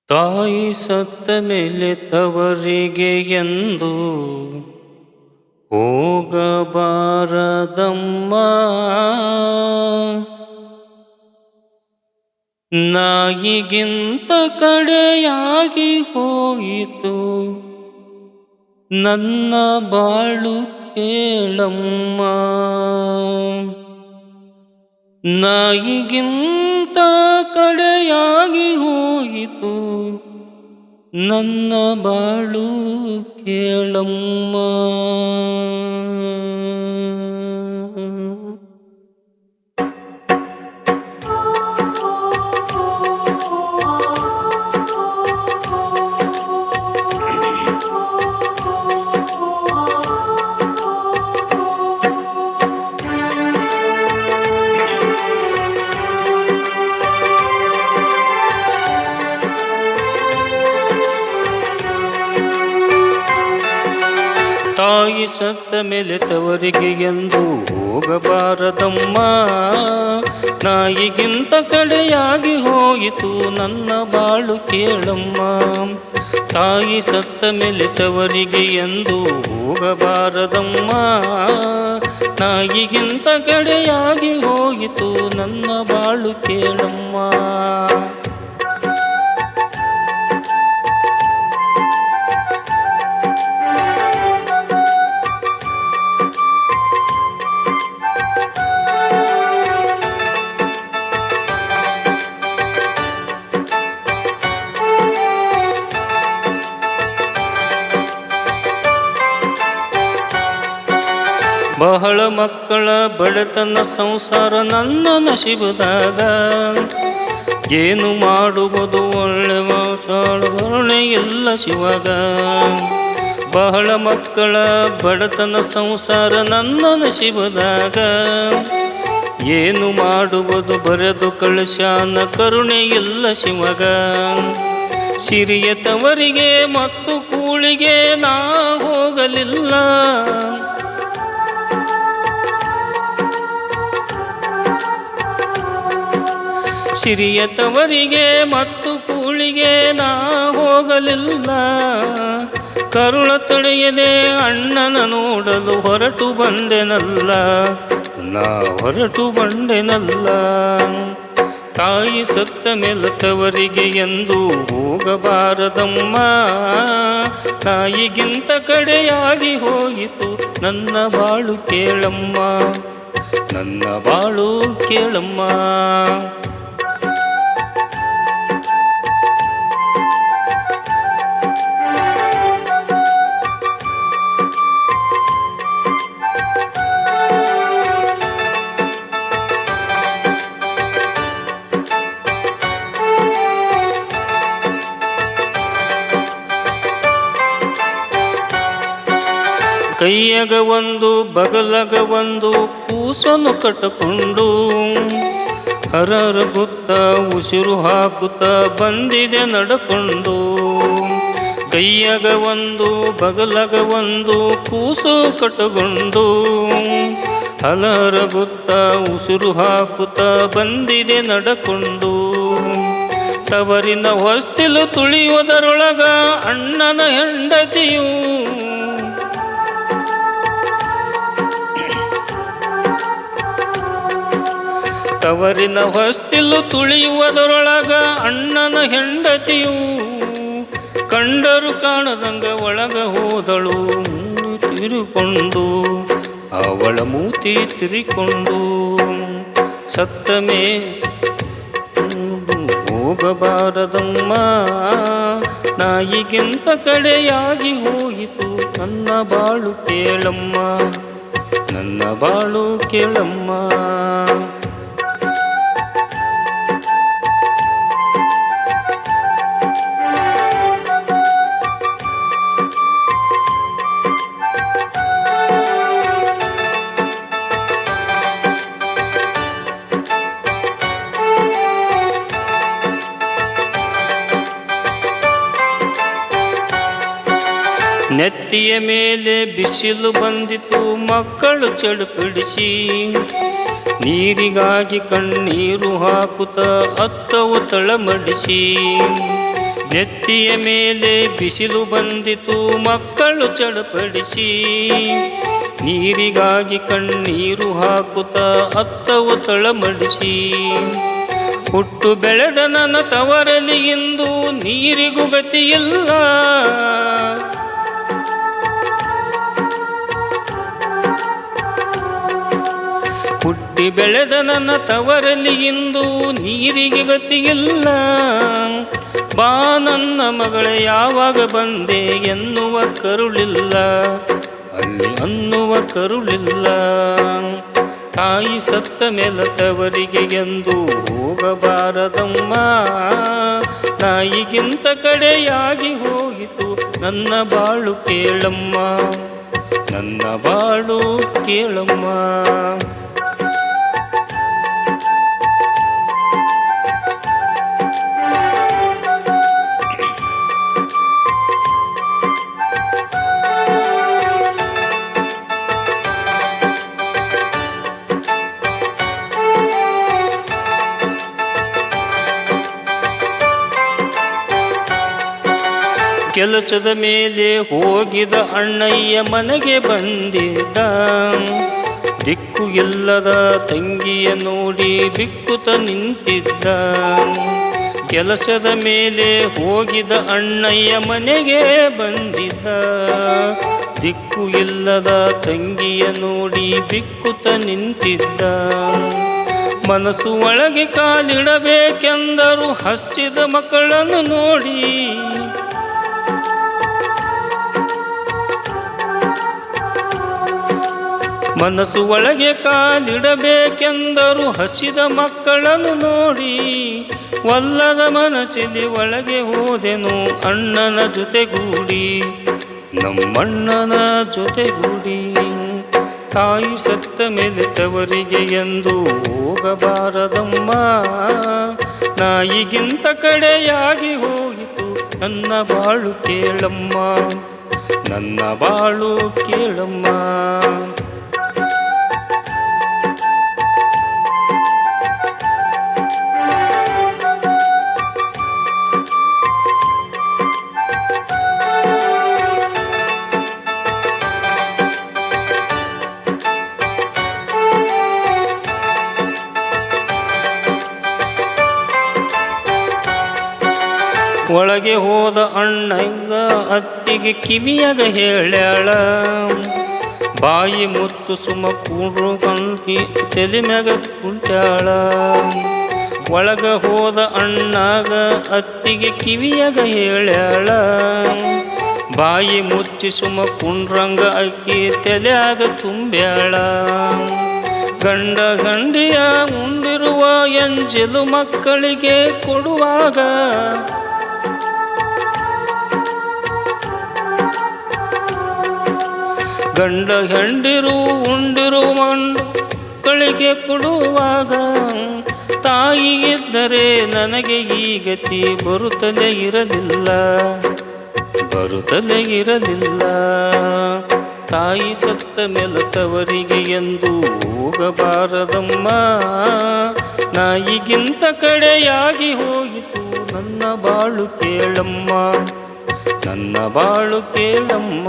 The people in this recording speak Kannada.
ತಾಯಿ ಸತ್ತ ಮೇಲೆ ತವರಿಗೆ ಎಂದು ಹೋಗಬಾರದಮ್ಮ. ನಾಯಿಗಿಂತ ಕಡೆಯಾಗಿ ಹೋಯಿತು ನನ್ನ ಬಾಳು ಕೇಳಮ್ಮ. ನಾಯಿಗಿಂತ ಕಡೆಯಾಗಿ ಹೋಯಿತು ನನ್ನ ಬಾಳು ಕೇಳಮ್ಮ. ತಾಯಿ ಸತ್ತ ಮೇಲೆ ತವರಿಗೆ ಎಂದು ಹೋಗಬಾರದಮ್ಮ. ನಾಯಿಗಿಂತ ಕಡೆಯಾಗಿ ಹೋಯಿತು ನನ್ನ ಬಾಳು ಕೇಳಮ್ಮ. ತಾಯಿ ಸತ್ತ ಮೇಲೆ ತವರಿಗೆ ಎಂದು ಹೋಗಬಾರದಮ್ಮ. ನಾಯಿಗಿಂತ ಕಡೆಯಾಗಿ ಹೋಯಿತು ನನ್ನ ಬಾಳು ಕೇಳಮ್ಮ. ಬಹಳ ಮಕ್ಕಳ ಬಡತನ ಸಂಸಾರ ನನ್ನ ನಶಿಬದಾಗ. ಏನು ಮಾಡುವುದು ಒಳ್ಳೆ ಕರುಣೆ ಇಲ್ಲ ಶಿವಾಗ. ಬಹಳ ಮಕ್ಕಳ ಬಡತನ ಸಂಸಾರ ನನ್ನ ನಶಿಬದಾಗ. ಏನು ಮಾಡುವುದು ಬರೆದು ಕಳಿಸ್ಯಾನ ಕರುಣೆ ಇಲ್ಲ ಶಿವಗ. ಸಿರಿಯ ತವರಿಗೆ ಮತ್ತು ಕೂಳಿಗೆ ನಾ ಹೋಗಲಿಲ್ಲ. ಸಿರಿಯ ತವರಿಗೆ ಮತ್ತು ಕೂಳಿಗೆ ನಾ ಹೋಗಲಿಲ್ಲ. ಕರುಳ ತಡೆಯದೆ ಅಣ್ಣನ ನೋಡಲು ಹೊರಟು ಬಂದೆನಲ್ಲ. ನಾ ಹೊರಟು ಬಂದೆನಲ್ಲ. ತಾಯಿ ಸತ್ತ ಮೇಲೆ ತವರಿಗೆ ಎಂದು ಹೋಗಬಾರದಮ್ಮ. ತಾಯಿಗಿಂತ ಕಡೆಯಾಗಿ ಹೋಯಿತು ನನ್ನ ಬಾಳು ಕೇಳಮ್ಮ. ನನ್ನ ಬಾಳು ಕೇಳಮ್ಮ. ಕೈಯಾಗ ಒಂದು ಬಗಲಗ ಒಂದು ಕೂಸನ್ನು ಕಟ್ಟಿಕೊಂಡು ಹರಗುತ್ತ ಉಸಿರು ಹಾಕುತ್ತ ಬಂದಿದೆ ನಡಕೊಂಡು. ಕೈಯಾಗ ಒಂದು ಬಗಲಗ ಒಂದು ಕೂಸು ಕಟ್ಟಿಕೊಂಡು ಹಲರಗುತ್ತ ಉಸಿರು ಹಾಕುತ್ತ ಬಂದಿದೆ ನಡಕೊಂಡು. ತವರಿನ ಹೊಸ್ತಿಲು ತುಳಿಯುವುದರೊಳಗ ಅಣ್ಣನ ಹೆಂಡತಿಯು. ತವರಿನ ಹೊಸ್ತಿಲು ತುಳಿಯುವುದರೊಳಗ ಅಣ್ಣನ ಹೆಂಡತಿಯು. ಕಂಡರು ಕಾಣದಂಗ ಒಳಗ ಹೋದಳು ತಿರುಕೊಂಡು. ಅವಳ ಮೂತಿ ತಿರಿಕೊಂಡು. ಸತ್ತ ಹೋಗಬಾರದಮ್ಮ. ನಾಯಿಗಿಂತ ಕಡೆಯಾಗಿ ಹೋಯಿತು ನನ್ನ ಬಾಳು ಕೇಳಮ್ಮ. ನನ್ನ ಬಾಳು ಕೇಳಮ್ಮ. ನೆತ್ತಿಯ ಮೇಲೆ ಬಿಸಿಲು ಬಂದಿತು ಮಕ್ಕಳು ಚಳುಪಿಡಿಸಿ. ನೀರಿಗಾಗಿ ಕಣ್ಣೀರು ಹಾಕುತ್ತ ಅತ್ತವು ತಳಮಡಿಸಿ. ನೆತ್ತಿಯ ಮೇಲೆ ಬಿಸಿಲು ಬಂದಿತು ಮಕ್ಕಳು ಚಡಪಡಿಸಿ, ನೀರಿಗಾಗಿ ಕಣ್ಣೀರು ಹಾಕುತ್ತ ಅತ್ತವು ತಳಮಡಿಸಿ. ಹುಟ್ಟು ಬೆಳೆದ ನನ್ನ ತವರಲ್ಲಿ ಇಂದು ನೀರಿಗೂ ಗತಿಯಿಲ್ಲ, ಹುಟ್ಟಿ ಬೆಳೆದ ನನ್ನ ತವರಲ್ಲಿ ಇಂದು ನೀರಿಗೆ ಗತಿಯಿಲ್ಲ. ಬಾ ನನ್ನ ಮಗಳೇ ಯಾವಾಗ ಬಂದೆ ಎನ್ನುವ ಕರುಳಿಲ್ಲ, ಅಲ್ಲಿ ಅನ್ನುವ ಕರುಳಿಲ್ಲ. ತಾಯಿ ಸತ್ತ ಮೇಲೆ ತವರಿಗೆ ಎಂದು ಹೋಗಬಾರದಮ್ಮ, ನಾಯಿಗಿಂತ ಕಡೆಯಾಗಿ ಹೋಯಿತು ನನ್ನ ಬಾಳು ಕೇಳಮ್ಮ, ನನ್ನ ಬಾಳು ಕೇಳಮ್ಮ. ಕೆಲಸದ ಮೇಲೆ ಹೋಗಿದ ಅಣ್ಣಯ್ಯ ಮನೆಗೆ ಬಂದಿದ್ದ, ದಿಕ್ಕು ಇಲ್ಲದ ತಂಗಿಯ ನೋಡಿ ಬಿಕ್ಕುತ್ತ ನಿಂತಿದ್ದ. ಕೆಲಸದ ಮೇಲೆ ಹೋಗಿದ ಅಣ್ಣಯ್ಯ ಮನೆಗೆ ಬಂದಿದ್ದ, ದಿಕ್ಕು ಇಲ್ಲದ ತಂಗಿಯ ನೋಡಿ ಬಿಕ್ಕುತ್ತ ನಿಂತಿದ್ದ. ಮನಸ್ಸು ಒಳಗೆ ಕಾಲಿಡಬೇಕೆಂದರು ಹಸಿದ ಮಕ್ಕಳನ್ನು ನೋಡಿ, ಮನಸ್ಸು ಒಳಗೆ ಕಾಲಿಡಬೇಕೆಂದರು ಹಸಿದ ಮಕ್ಕಳನ್ನು ನೋಡಿ. ಒಲ್ಲದ ಮನಸ್ಸಿಗೆ ಒಳಗೆ ಹೋದೆನು ಅಣ್ಣನ ಜೊತೆಗೂಡಿ, ನಮ್ಮಣ್ಣನ ಜೊತೆಗೂಡಿ. ತಾಯಿ ಸತ್ತ ಮೇಲೆ ತವರಿಗೆ ಎಂದು ಹೋಗಬಾರದಮ್ಮ, ನಾಯಿಗಿಂತ ಕಡೆಯಾಗಿ ಹೋಯಿತು ನನ್ನ ಬಾಳು ಕೇಳಮ್ಮ, ನನ್ನ ಬಾಳು ಕೇಳಮ್ಮ. ಒಳಗೆ ಹೋದ ಅಣ್ಣಂಗ ಅತ್ತಿಗೆ ಕಿವಿಯಾಗ ಹೇಳ್ಯಾಳ, ಬಾಯಿ ಮುತ್ತು ಸುಮ ಕೂಡ್ರು ಕಣ್ಕಿ ತಲೆ ಮ್ಯಾಗ ಕುಂಟ್ಯಾಳ. ಒಳಗ ಹೋದ ಅಣ್ಣಾಗ ಅತ್ತಿಗೆ ಕಿವಿಯಾಗ ಹೇಳ್ಯಾಳ, ಬಾಯಿ ಮುಚ್ಚಿ ಸುಮ ಕುಂಡ್ರಂಗ ಅಕ್ಕಿ ತಲೆಯಾಗ ತುಂಬ್ಯಾಳ. ಗಂಡ ಗಂಡಿಯ ಉಂಡಿರುವ ಎಂಜಲು ಮಕ್ಕಳಿಗೆ ಕೊಡುವಾಗ, ಗಂಡ ಗಂಡಿರು ಉಂಡಿರುವ ಮಕ್ಕಳಿಗೆ ಕೊಡುವಾಗ, ತಾಯಿಗಿದ್ದರೆ ನನಗೆ ಈ ಗತಿ ಬರುತ್ತಲೇ ಇರಲಿಲ್ಲ, ಬರುತ್ತಲೇ ಇರಲಿಲ್ಲ. ತಾಯಿ ಸತ್ತ ಮೇಲೆ ತವರಿಗೆ ಎಂದು ಹೋಗಬಾರದಮ್ಮ, ನಾಯಿಗಿಂತ ಕಡೆಯಾಗಿ ಹೋಯಿತು ನನ್ನ ಬಾಳು ಕೇಳಮ್ಮ, ನನ್ನ ಬಾಳು ಕೇಳಮ್ಮ.